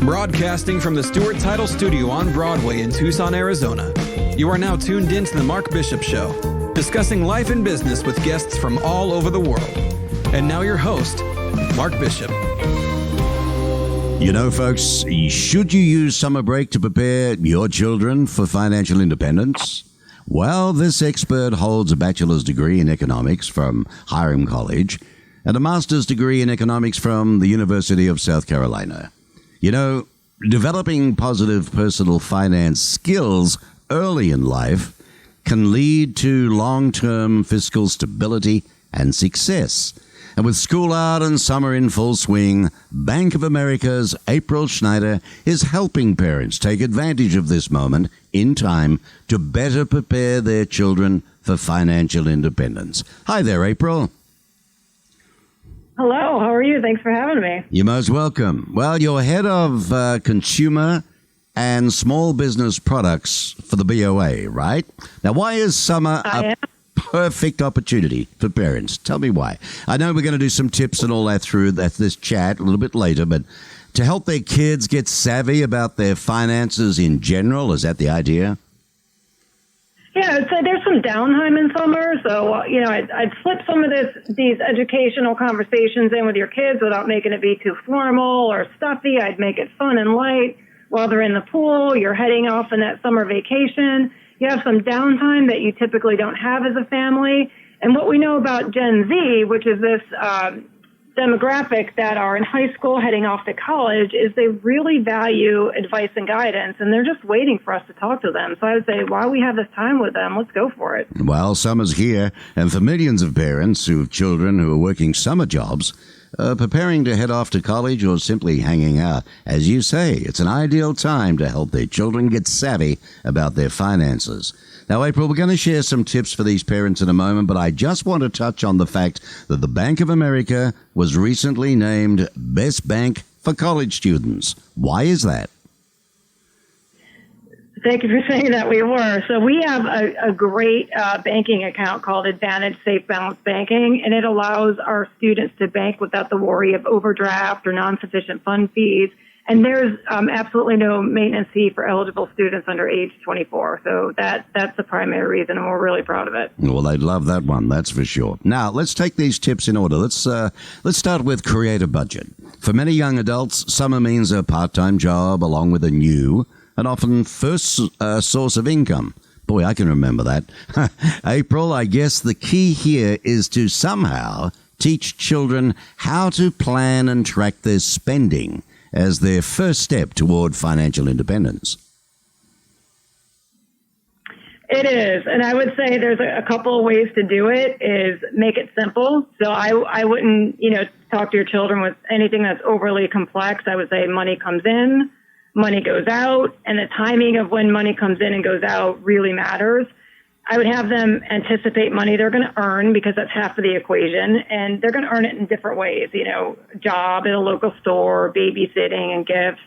Broadcasting from the Stewart Title Studio on Broadway in Tucson, Arizona, you are now tuned in to The Mark Bishop Show, discussing life and business with guests from all over the world. And now your host, Mark Bishop. You know, folks, should you use summer break to prepare your children for financial independence? Well, this expert holds a bachelor's degree in economics from Hiram College and a master's degree in economics from the University of South Carolina. You know, developing positive personal finance skills early in life can lead to long-term fiscal stability and success. And with school out and summer in full swing, Bank of America's April Schneider is helping parents take advantage of this moment in time to better prepare their children for financial independence. Hi there, April. Hello, how are you? Thanks for having me. You're most welcome. Well, you're head of consumer and small business products for the BofA, right? Now, why is summer a perfect opportunity for parents? Tell me why. I know we're going to do some tips and all that through this chat a little bit later, but to help their kids get savvy about their finances in general, is that the idea? Yeah, I'd say there's some downtime in summer, so I'd slip some of these educational conversations in with your kids without making it be too formal or stuffy. I'd make it fun and light while they're in the pool. You're heading off on that summer vacation. You have some downtime that you typically don't have as a family. And what we know about Gen Z, which is this demographic that are in high school heading off to college, is they really value advice and guidance, and they're just waiting for us to talk to them. So I would say, while we have this time with them, let's go for it. Well, summer's here, and for millions of parents who have children who are working summer jobs, preparing to head off to college or simply hanging out, as you say, it's an ideal time to help their children get savvy about their finances. Now, April, we're going to share some tips for these parents in a moment, but I just want to touch on the fact that the Bank of America was recently named Best Bank for College Students. Why is that? Thank you for saying that. We were. So we have a great banking account called Advantage Safe Balance Banking, and it allows our students to bank without the worry of overdraft or non-sufficient fund fees. And there's absolutely no maintenance fee for eligible students under age 24. So that's the primary reason, and we're really proud of it. Well, they'd love that one, that's for sure. Now, let's take these tips in order. Let's start with create a budget. For many young adults, summer means a part-time job along with a new and often first source of income. Boy, I can remember that. April, I guess the key here is to somehow teach children how to plan and track their spending as their first step toward financial independence. It is. And I would say there's a couple of ways to do it. Is make it simple. So I wouldn't, talk to your children with anything that's overly complex. I would say money comes in, money goes out, and the timing of when money comes in and goes out really matters. I would have them anticipate money they're going to earn, because that's half of the equation, and they're going to earn it in different ways, job at a local store, babysitting, and gifts.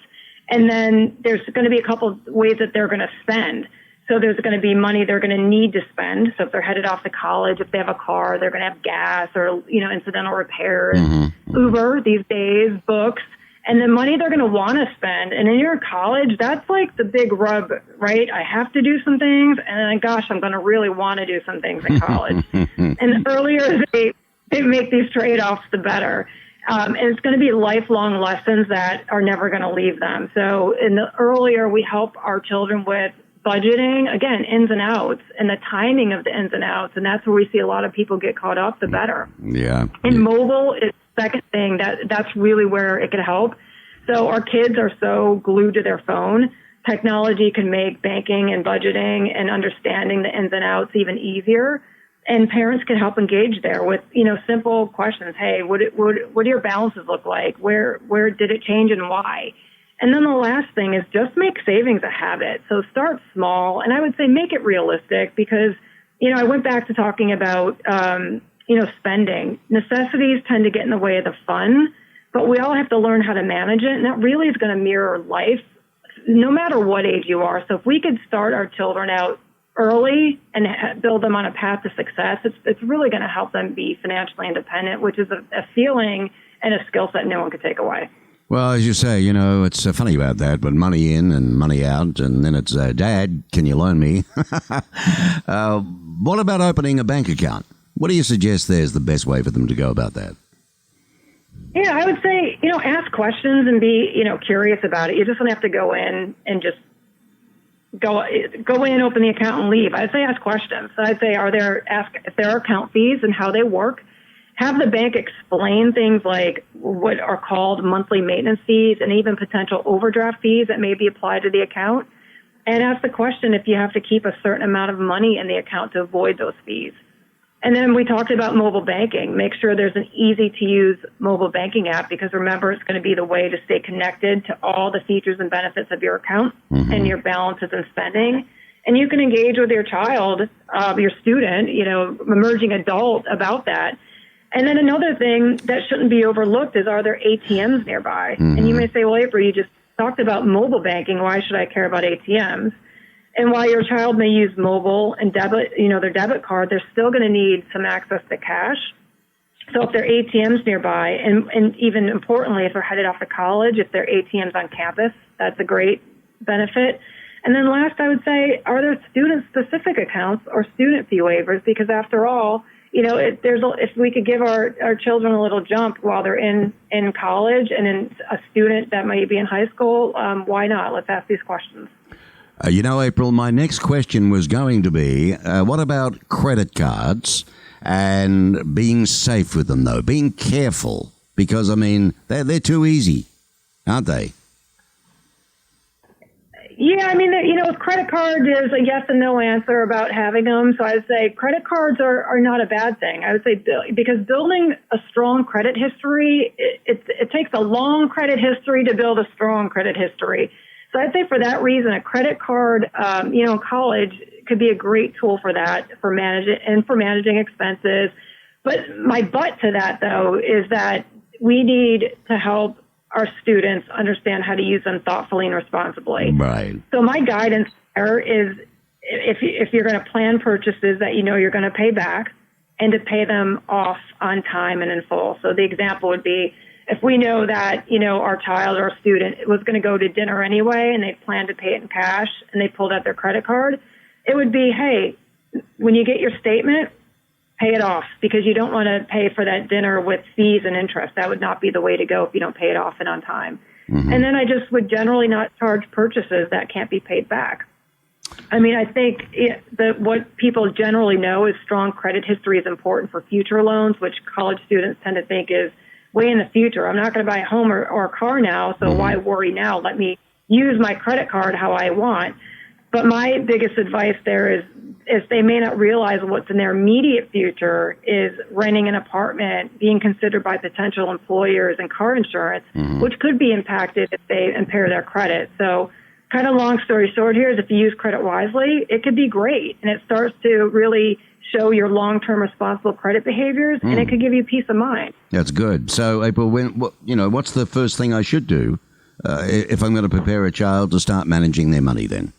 And then there's going to be a couple of ways that they're going to spend. So there's going to be money they're going to need to spend. So if they're headed off to college, if they have a car, they're going to have gas or, incidental repairs, Uber these days, books. And the money they're going to want to spend. And in your college, that's like the big rub, right? I have to do some things, and then, gosh, I'm going to really want to do some things in college. And the earlier they make these trade-offs, the better. And it's going to be lifelong lessons that are never going to leave them. So in the earlier we help our children with budgeting, again, ins and outs, and the timing of the ins and outs. And that's where we see a lot of people get caught up, the better. Yeah. And mobile is second thing that's really where it could help. So our kids are so glued to their phone. Technology can make banking and budgeting and understanding the ins and outs even easier. And parents can help engage there with, simple questions. Hey, what do your balances look like? Where did it change and why? And then the last thing is just make savings a habit. So start small. And I would say make it realistic, because, I went back to talking about, spending. Necessities tend to get in the way of the fun, but we all have to learn how to manage it. And that really is going to mirror life, no matter what age you are. So if we could start our children out early and build them on a path to success, it's really going to help them be financially independent, which is a feeling and a skill set no one could take away. Well, as you say, it's funny about that, but money in and money out, and then it's, Dad, can you loan me? What about opening a bank account? What do you suggest there's the best way for them to go about that? Yeah, I would say, ask questions and be, curious about it. You just don't have to go in and just go in, open the account and leave. I'd say ask questions. So I'd say, ask if there are account fees and how they work. Have the bank explain things like what are called monthly maintenance fees and even potential overdraft fees that may be applied to the account. And ask the question if you have to keep a certain amount of money in the account to avoid those fees. And then we talked about mobile banking. Make sure there's an easy-to-use mobile banking app because remember, it's going to be the way to stay connected to all the features and benefits of your account and your balances and spending. And you can engage with your child, your student, emerging adult about that. And then another thing that shouldn't be overlooked is, are there ATMs nearby? And you may say, well, April, you just talked about mobile banking. Why should I care about ATMs? And while your child may use mobile and debit, their debit card, they're still going to need some access to cash. So if there are ATMs nearby, and even importantly, if they're headed off to college, if there are ATMs on campus, that's a great benefit. And then last, I would say, are there student-specific accounts or student fee waivers? Because after all, if we could give our children a little jump while they're in college and in a student that might be in high school, why not? Let's ask these questions. April, my next question was going to be, what about credit cards and being safe with them, though? Being careful, because, they're too easy, aren't they? Yeah, with credit cards, there's a yes and no answer about having them. So I'd say credit cards are not a bad thing. I would say because building a strong credit history, it takes a long credit history to build a strong credit history. So I'd say for that reason, a credit card, in college could be a great tool for that, for managing expenses. But my but to that, though, is that we need to help our students understand how to use them thoughtfully and responsibly. Right. So my guidance there is if you're going to plan purchases that you're going to pay back and to pay them off on time and in full. So the example would be, if we know that, our child or student was going to go to dinner anyway and they planned to pay it in cash and they pulled out their credit card, it would be, hey, when you get your statement, pay it off because you don't want to pay for that dinner with fees and interest. That would not be the way to go if you don't pay it off and on time. And then I just would generally not charge purchases that can't be paid back. I think what people generally know is strong credit history is important for future loans, which college students tend to think is way in the future. I'm not going to buy a home or a car now, so why worry now? Let me use my credit card how I want. But my biggest advice there is they may not realize what's in their immediate future is renting an apartment, being considered by potential employers and car insurance, which could be impacted if they impair their credit. So kind of long story short here is if you use credit wisely, it could be great. And it starts to really show your long-term responsible credit behaviors, and it could give you peace of mind. That's good. So, April, what's the first thing I should do if I'm going to prepare a child to start managing their money then?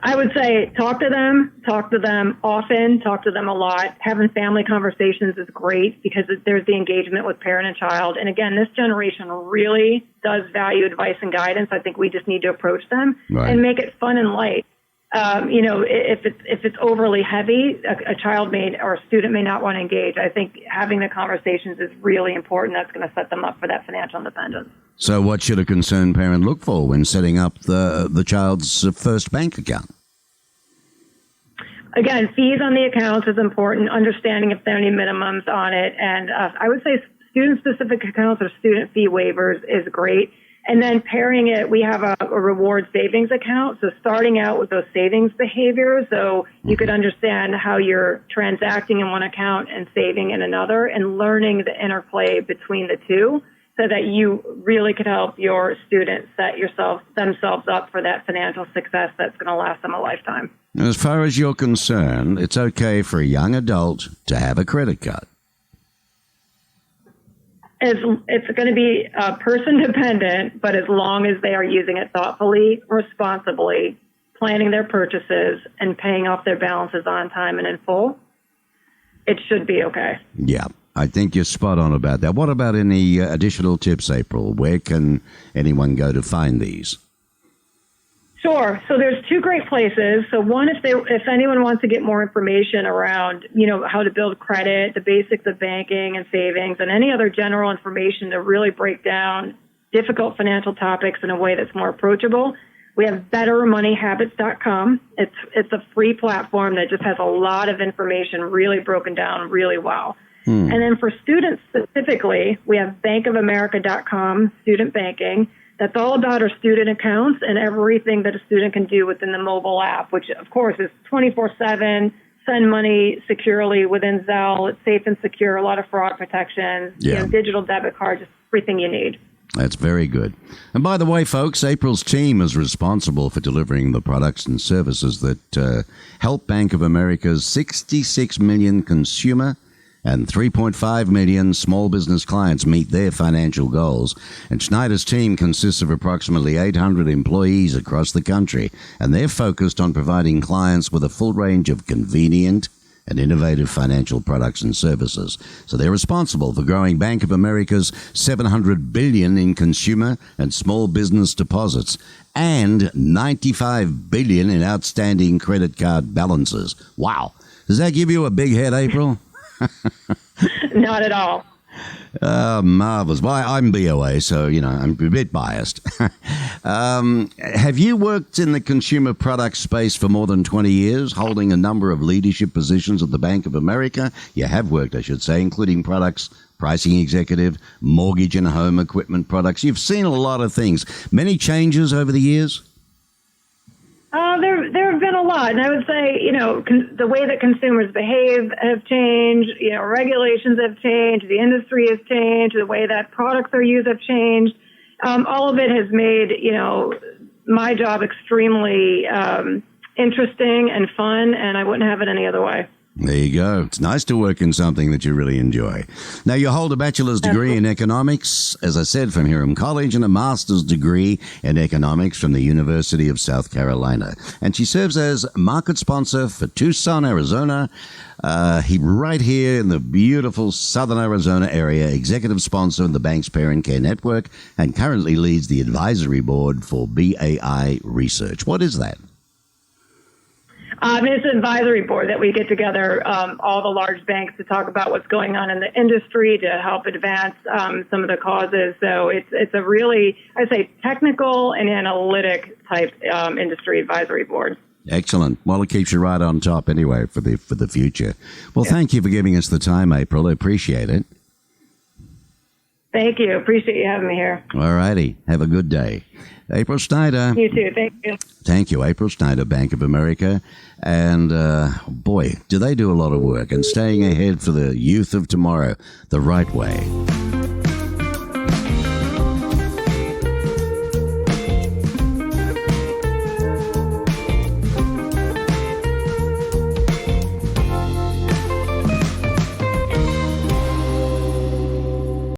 I would say talk to them often, talk to them a lot. Having family conversations is great because there's the engagement with parent and child. And again, this generation really does value advice and guidance. I think we just need to approach them and make it fun and light. If it's overly heavy, a child or a student may not want to engage. I think having the conversations is really important. That's going to set them up for that financial independence. So what should a concerned parent look for when setting up the child's first bank account? Again, fees on the accounts is important, understanding if there are any minimums on it. And I would say student-specific accounts or student fee waivers is great. And then pairing it, we have a reward savings account. So starting out with those savings behaviors, so you could understand how you're transacting in one account and saving in another and learning the interplay between the two so that you really could help your students set themselves up for that financial success that's going to last them a lifetime. As far as you're concerned, it's okay for a young adult to have a credit card. It's going to be person dependent, but as long as they are using it thoughtfully, responsibly, planning their purchases, and paying off their balances on time and in full, it should be okay. Yeah. I think you're spot on about that. What about any additional tips, April? Where can anyone go to find these? Sure. So there's two great places. So one, if anyone wants to get more information around, how to build credit, the basics of banking and savings, and any other general information to really break down difficult financial topics in a way that's more approachable, we have bettermoneyhabits.com. It's a free platform that just has a lot of information really broken down really well. And then for students specifically, we have bankofamerica.com, student banking. That's all about our student accounts and everything that a student can do within the mobile app, which, of course, is 24/7, send money securely within Zelle. It's safe and secure, a lot of fraud protections, digital debit card, just everything you need. That's very good. And by the way, folks, April's team is responsible for delivering the products and services that help Bank of America's 66 million consumer and 3.5 million small business clients meet their financial goals. And Schneider's team consists of approximately 800 employees across the country, and they're focused on providing clients with a full range of convenient and innovative financial products and services. So they're responsible for growing Bank of America's $700 billion in consumer and small business deposits and $95 billion in outstanding credit card balances. Wow. Does that give you a big head, April? Not at all. Marvelous. Well, I'm BOA, so, I'm a bit biased. Have you worked in the consumer product space for more than 20 years, holding a number of leadership positions at the Bank of America? You have worked, I should say, including products, pricing executive, mortgage and home equipment products. You've seen a lot of things. Many changes over the years? There have been a lot, and I would say, the way that consumers behave have changed. Regulations have changed. The industry has changed. The way that products are used have changed. All of it has made, my job extremely interesting and fun, and I wouldn't have it any other way. There you go. It's nice to work in something that you really enjoy. Now, you hold a bachelor's degree in economics, as I said, from Hiram College, and a master's degree in economics from the University of South Carolina. And she serves as market sponsor for Tucson, Arizona, right here in the beautiful southern Arizona area, executive sponsor of the bank's parent care network, and currently leads the advisory board for BAI Research. What is that? It's an advisory board that we get together, all the large banks, to talk about what's going on in the industry to help advance some of the causes. So it's a really, I'd say, technical and analytic type industry advisory board. Excellent. Well, it keeps you right on top anyway for the future. Well, Thank you for giving us the time, April. I appreciate it. Thank you. Appreciate you having me here. All righty. Have a good day. April Schneider. You too. Thank you. Thank you, April Schneider, Bank of America. And boy, do they do a lot of work and staying ahead for the youth of tomorrow the right way.